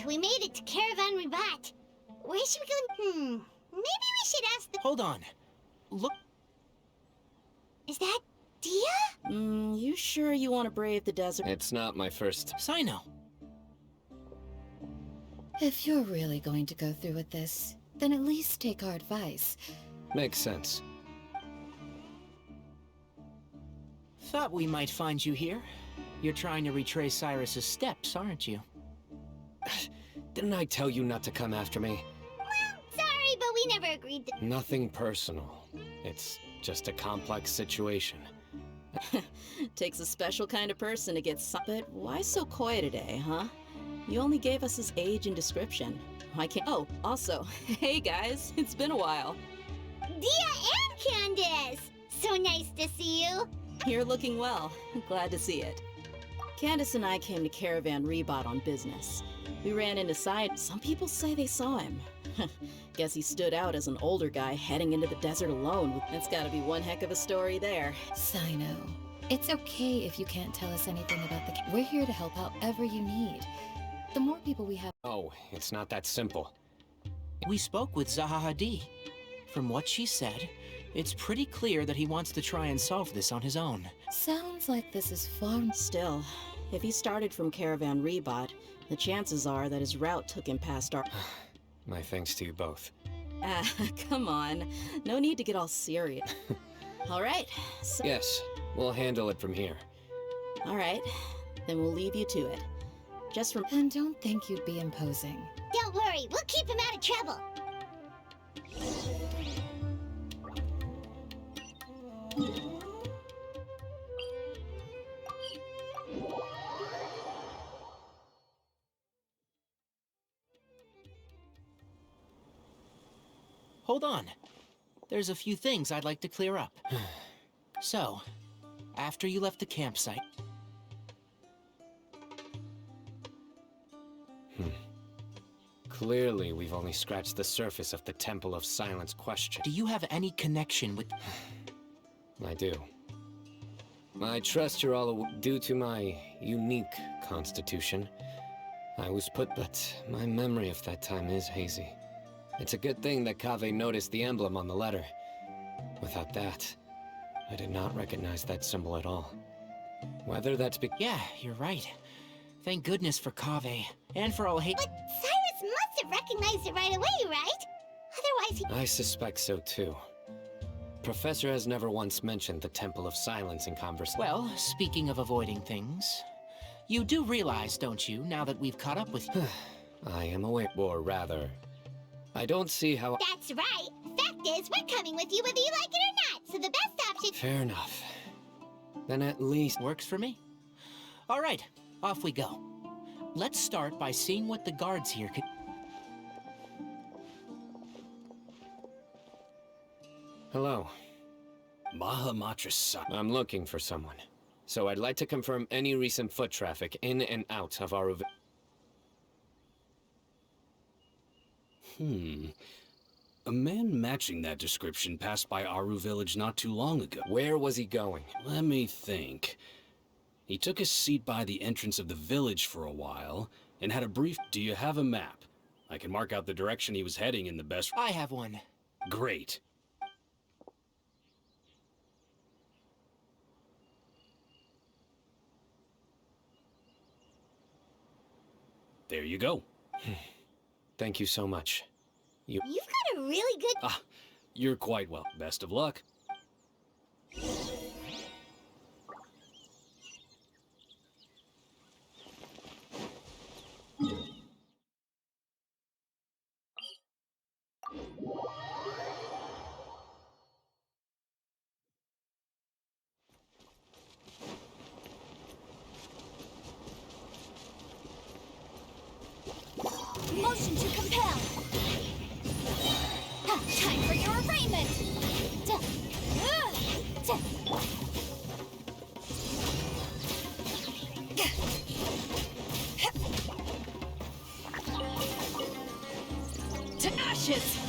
we made it to Caravan Ribat. Where should we go? Maybe we should ask the... Hold on. Look. Is that Dia? You sure you want to brave the desert? It's not my first. Sino. If you're really going to go through with this, then at least take our advice. Makes sense. Thought we might find you here. You're trying to retrace Cyrus's steps, aren't you? Didn't I tell you not to come after me? Well, sorry, but we never agreed to... Nothing personal. It's just a complex situation. Takes a special kind of person to get But why so coy today, huh? You only gave us his age and description. I can't... Oh, also, hey guys, it's been a while. Dia and Candace! So nice to see you. You're looking well. Glad to see it. Candace and I came to Caravan Ribat on business. We ran into Side. Some people say they saw him. Guess he stood out as an older guy heading into the desert alone. That's gotta be one heck of a story there. Sino, it's okay if you can't tell us anything about the... We're here to help however you need. The more people we have... Oh, it's not that simple. We spoke with Zaha Hadid. From what she said, it's pretty clear that he wants to try and solve this on his own. Sounds like this is far... Still, if he started from Caravan Ribat, the chances are that his route took him past our... My thanks to you both. Come on. No need to get all serious. All right. So... Yes, we'll handle it from here. All right. Then we'll leave you to it. Just from... And don't think you'd be imposing. Don't worry, we'll keep him out of trouble. Hold on. There's a few things I'd like to clear up. So, after you left the campsite... Clearly, we've only scratched the surface of the Temple of Silence question. Do you have any connection with... I do. I trust you're all due to my unique constitution. I was put, but my memory of that time is hazy. It's a good thing that Kaveh noticed the emblem on the letter. Without that, I did not recognize that symbol at all. Whether that's Yeah, you're right. Thank goodness for Kaveh, and for all hate... But Cyrus must have recognized it right away, right? Otherwise he... I suspect so too. Professor has never once mentioned the Temple of Silence in conversation. Well, speaking of avoiding things, you do realize, don't you, now that we've caught up with you? I am aware, or rather, I don't see how... That's right. Fact is, we're coming with you whether you like it or not, so the best option... Fair enough. Then at least... Works for me. All right, off we go. Let's start by seeing what the guards here could... Hello. Mahamatra-san. I'm looking for someone. So I'd like to confirm any recent foot traffic in and out of our... A man matching that description passed by Aru village not too long ago. Where was he going? Let me think. He took a seat by the entrance of the village for a while, and had a brief... Do you have a map? I can mark out the direction he was heading in the best... I have one. Great. There you go. Thank you so much. You've got a really good... Ah, you're quite well. Best of luck. Motion to compel. Time for your arraignment. To ashes!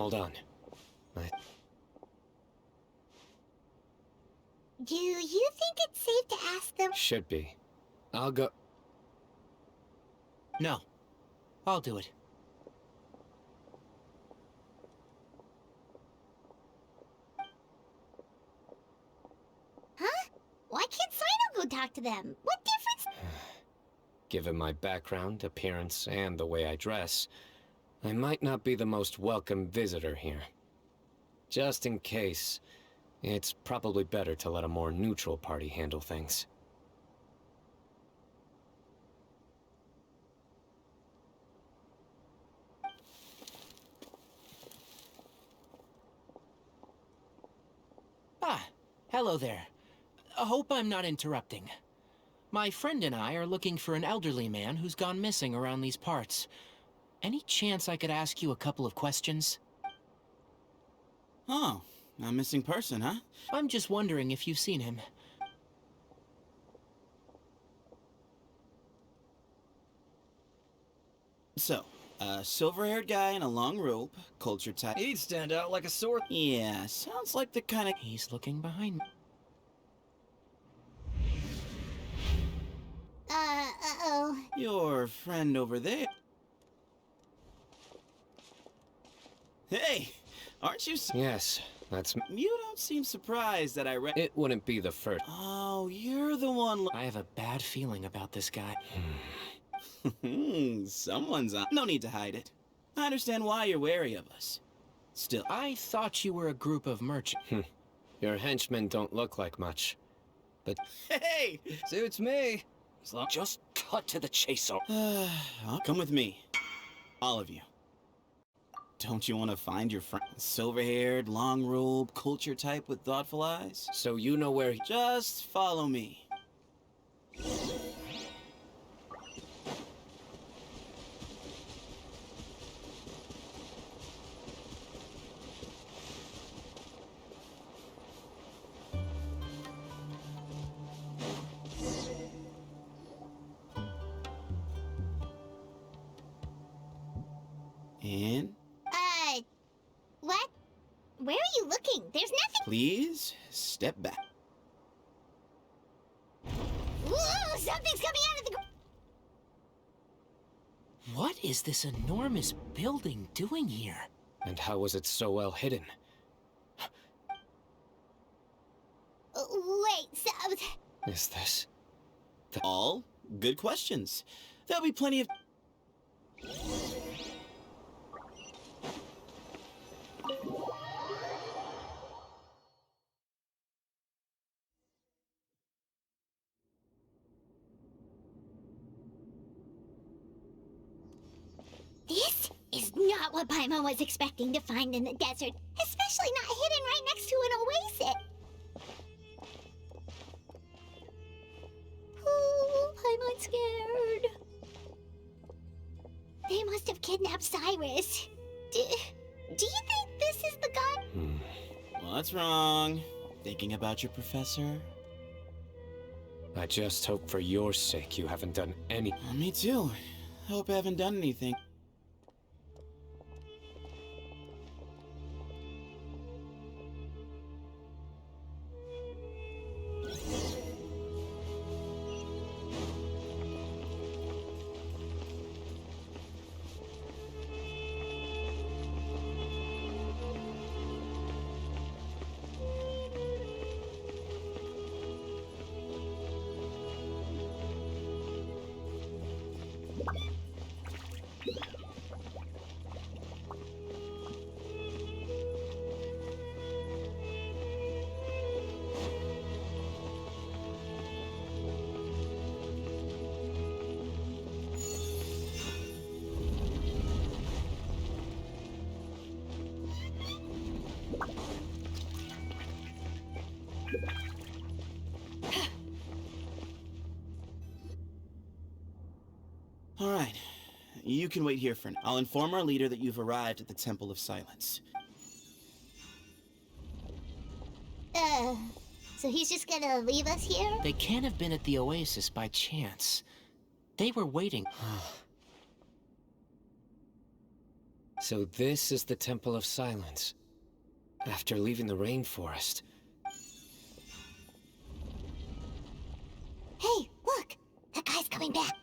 hold on. Do you think it's safe to ask them? Should be. I'll go. No. I'll do it. Huh? Why can't Sino go talk to them? What difference? Given my background, appearance, and the way I dress, I might not be the most welcome visitor here. Just in case, it's probably better to let a more neutral party handle things. Ah, hello there. I hope I'm not interrupting. My friend and I are looking for an elderly man who's gone missing around these parts. Any chance I could ask you a couple of questions? Oh, a missing person, huh? I'm just wondering if you've seen him. So, a silver-haired guy in a long robe, culture type. He'd stand out like a sore. Yeah, sounds like the kind of... He's looking behind me. Uh-oh. Your friend over there. Hey, aren't you... Yes, that's You don't seem surprised that I read... It wouldn't be the first. Oh, you're the one... I have a bad feeling about this guy. Someone's on... No need to hide it. I understand why you're wary of us. Still... I thought you were a group of merchants. Your henchmen don't look like much. But Hey! Suits me. Just cut to the chase. Come with me. All of you. Don't you want to find your friend? Silver-haired, long robe, culture type with thoughtful eyes? so you know where he... Just follow me. And What? Where are you looking? There's nothing. please step back. Whoa, something's coming out of the... What is this enormous building doing here? And how was it so well hidden? Wait, so... Is this... All good questions. There'll be plenty of... This is not what Paimon was expecting to find in the desert, especially not hidden right next to an oasis. Oh, Paimon's scared. They must have kidnapped Cyrus. Do you think this is the guy? What's wrong? Thinking about your professor? I just hope for your sake you haven't done any... Me too. Hope I haven't done anything. All right. You can wait here for now. I'll inform our leader that you've arrived at the Temple of Silence. So he's just gonna leave us here? They can't have been at the oasis by chance. They were waiting. So this is the Temple of Silence. After leaving the rainforest. Hey, look! That guy's coming back.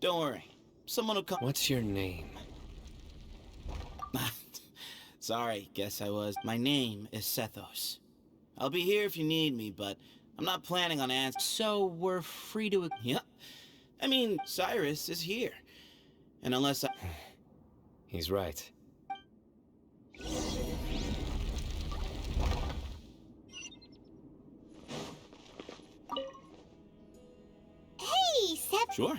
Don't worry. Someone will come. What's your name? Sorry, guess I was. My name is Sethos. I'll be here if you need me, but I'm not planning on answering. So we're free to... Yeah. I mean, Cyrus is here. And unless I... He's right. Hey, Seth. Sure.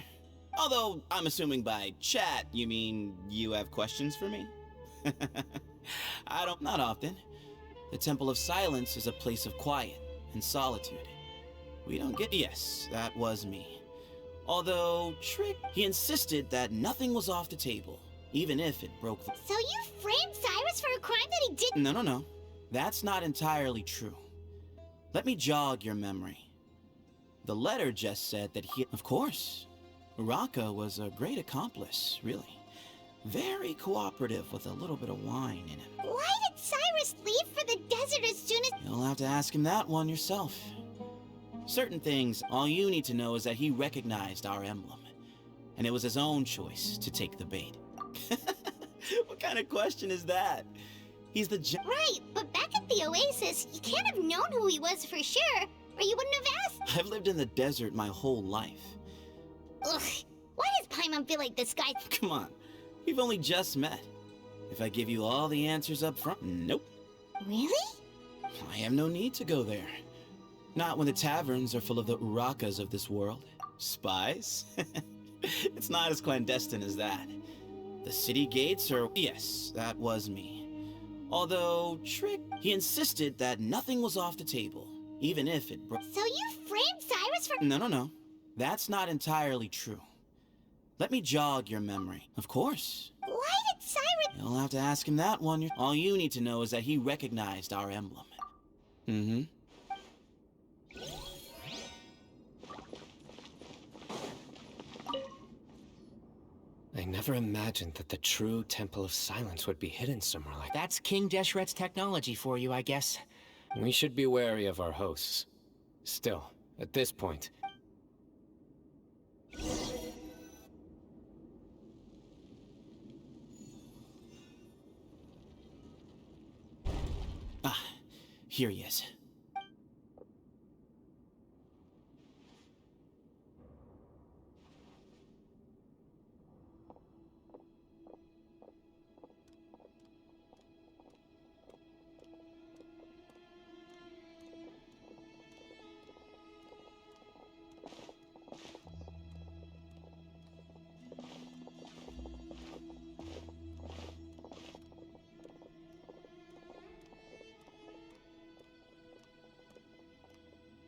Although, I'm assuming by chat, you mean you have questions for me? Not often. The Temple of Silence is a place of quiet and solitude. We don't get... Yes, that was me. Although, he insisted that nothing was off the table, even if it broke the... So you framed Cyrus for a crime that he didn't... No. That's not entirely true. Let me jog your memory. The letter just said that he... Of course. Uraka was a great accomplice, really. Very cooperative with a little bit of wine in him. Why did Cyrus leave for the desert as soon as... You'll have to ask him that one yourself. Certain things, all you need to know is that he recognized our emblem. And it was his own choice to take the bait. What kind of question is that? He's the... Right, but back at the Oasis, you can't have known who he was for sure, or you wouldn't have asked. I've lived in the desert my whole life. Ugh, why does Paimon feel like this guy... Come on, we've only just met. If I give you all the answers up front, nope. Really? I have no need to go there. Not when the taverns are full of the Urakas of this world. Spies? It's not as clandestine as that. The city gates are... Yes, that was me. Although, he insisted that nothing was off the table, even if it broke... So you framed Cyrus for... No. That's not entirely true. Let me jog your memory. Of course. Why did Cyrus... You'll have to ask him that one. All you need to know is that he recognized our emblem. Mm-hmm. I never imagined that the true Temple of Silence would be hidden somewhere like that. That's King Deshret's technology for you, I guess. We should be wary of our hosts. Still, at this point... Ah, here he is.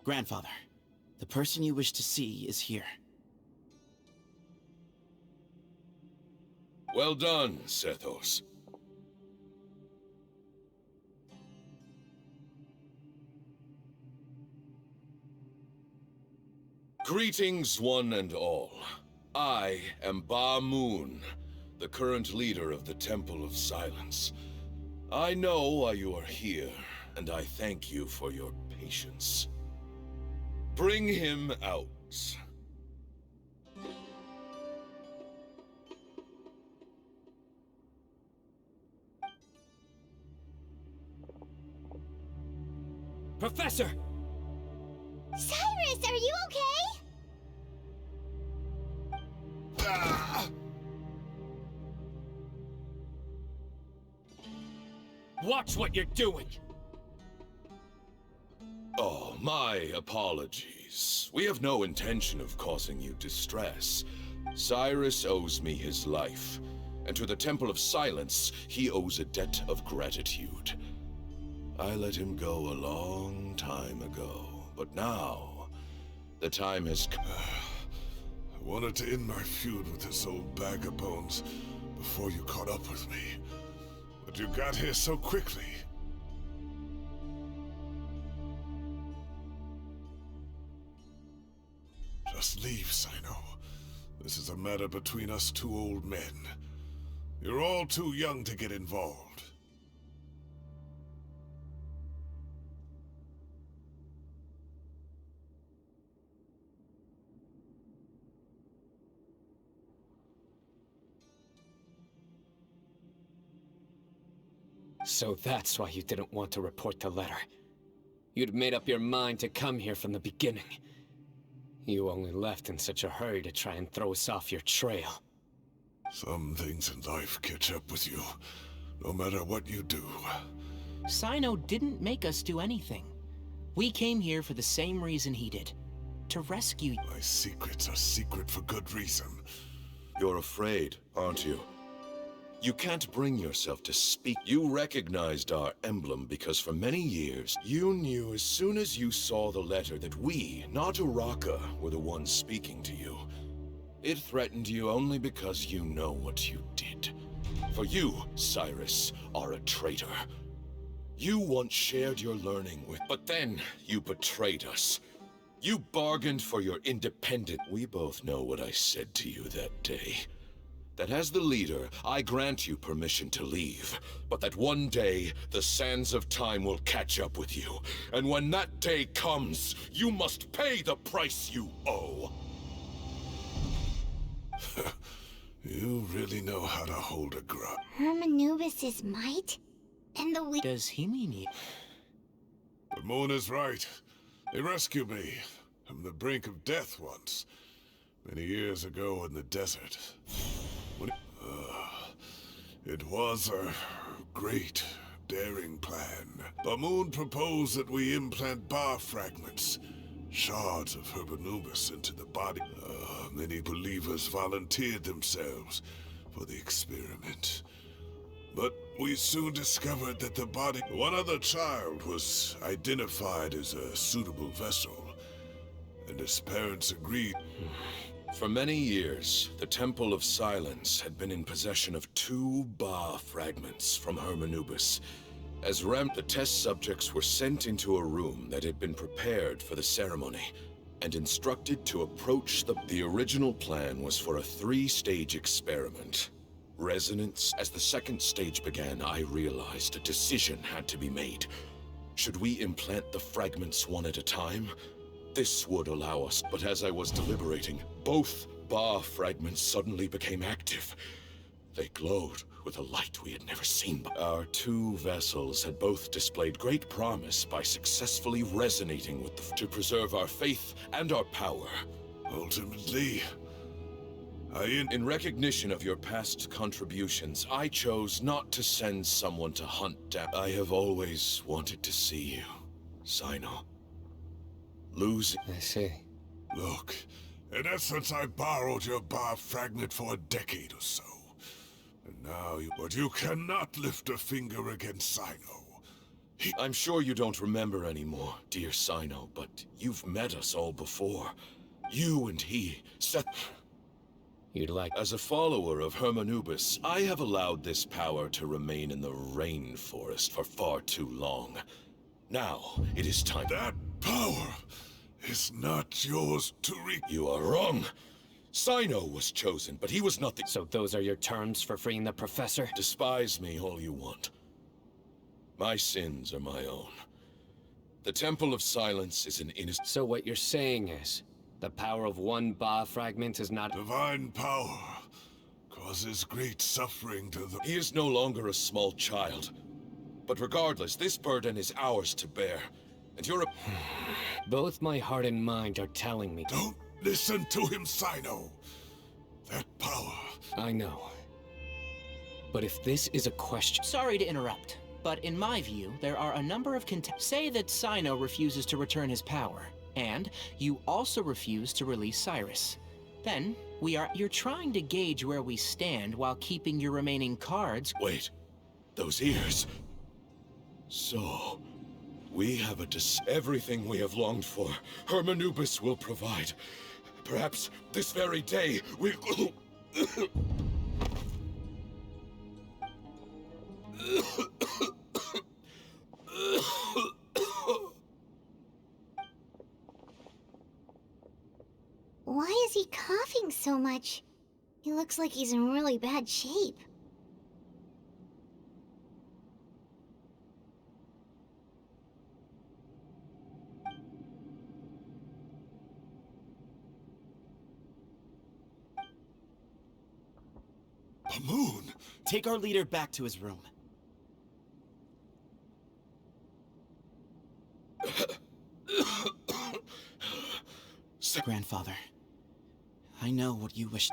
Grandfather, the person you wish to see is here. Well done, Sethos. Greetings, one and all. I am Ba Moon, the current leader of the Temple of Silence. I know why you are here, and I thank you for your patience. Bring him out. Professor! Cyrus, are you okay? Watch what you're doing! Oh, my apologies. We have no intention of causing you distress. Cyrus owes me his life, and to the Temple of Silence, he owes a debt of gratitude. I let him go a long time ago, but now, the time has come. I wanted to end my feud with this old bag of bones before you caught up with me, but you got here so quickly. Just leave, Sino. This is a matter between us two old men. You're all too young to get involved. So that's why you didn't want to report the letter. You'd made up your mind to come here from the beginning. You only left in such a hurry to try and throw us off your trail. Some things in life catch up with you, no matter what you do. Sino didn't make us do anything. We came here for the same reason he did. To rescue you. My secrets are secret for good reason. You're afraid, aren't you? You can't bring yourself to speak. You recognized our emblem because for many years, you knew as soon as you saw the letter that we, not Uraka, were the ones speaking to you. It threatened you only because you know what you did. For you, Cyrus, are a traitor. You once shared your learning with, but then you betrayed us. You bargained for your independence. We both know what I said to you that day. That as the leader, I grant you permission to leave, but that one day, the sands of time will catch up with you. And when that day comes, you must pay the price you owe. You really know how to hold a grudge. Hermanubis' might? And the Does he mean you? The moon is right. They rescued me from the brink of death once, many years ago in the desert. It was a great, daring plan. The moon proposed that we implant bar fragments, shards of Hermanubis, into the body. Many believers volunteered themselves for the experiment. But we soon discovered that the body... One other child was identified as a suitable vessel, and his parents agreed. For many years, the Temple of Silence had been in possession of 2 Ba fragments from Hermanubis. As the test subjects were sent into a room that had been prepared for the ceremony and instructed to approach the original plan was for a 3-stage experiment. Resonance. As the second stage began, I realized a decision had to be made. Should we implant the fragments one at a time? This would allow us, but as I was deliberating, both Ba fragments suddenly became active. They glowed with a light we had never seen. Our 2 vessels had both displayed great promise by successfully resonating with to preserve our faith and our power. Ultimately, in recognition of your past contributions, I chose not to send someone to hunt down. I have always wanted to see you, Sino. Losing. I see. Look, in essence, I borrowed your bar fragment for a decade or so. And now but you cannot lift a finger against Sino. I'm sure you don't remember anymore, dear Sino, but you've met us all before. You and he, You'd like... As a follower of Hermanubis, I have allowed this power to remain in the rainforest for far too long. Now, it is time... That power is not yours to reach. You are wrong. Sino was chosen, but he was not the... So those are your terms for freeing the professor? Despise me all you want. My sins are my own. The Temple of Silence is an innocent... So what you're saying is, the power of 1 Ba fragment is not... Divine power causes great suffering to the... He is no longer a small child. But regardless, this burden is ours to bear. And you're a... Both my heart and mind are telling me... Don't listen to him, Sino. That power... I know. But if this is a question... Sorry to interrupt, but in my view, there are a number of Say that Sino refuses to return his power, and you also refuse to release Cyrus. Then, you're trying to gauge where we stand while keeping your remaining cards... Wait. Those ears... So... We have everything we have longed for. Hermanubis will provide. Perhaps this very day we... Why is he coughing so much? He looks like he's in really bad shape. Moon! Take our leader back to his room. Grandfather, I know what you wish.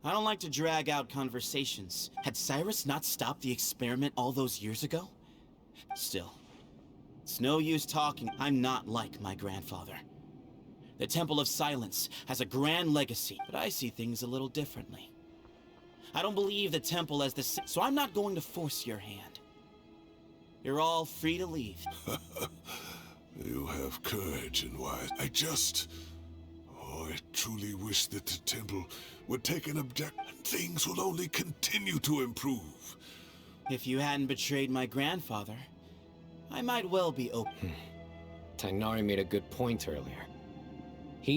I don't like to drag out conversations. Had Cyrus not stopped the experiment all those years ago? Still, it's no use talking. I'm not like my grandfather. The Temple of Silence has a grand legacy, but I see things a little differently. I don't believe the temple as the so I'm not going to force your hand. You're all free to leave. You have courage and wise. I truly wish that the temple would take an object, and things will only continue to improve. If you hadn't betrayed my grandfather, I might well be open. Tainari made a good point earlier.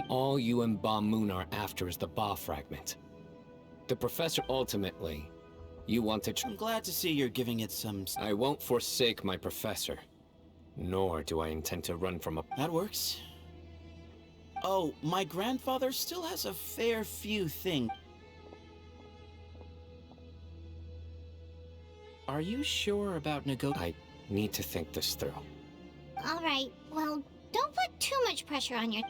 All you and Ba Moon are after is the Ba fragment. The professor ultimately, you want to I'm glad to see you're giving it some... I won't forsake my professor. Nor do I intend to run from a... That works. Oh, my grandfather still has a fair few things. Are you sure about I need to think this through. All right, well, don't put too much pressure on your...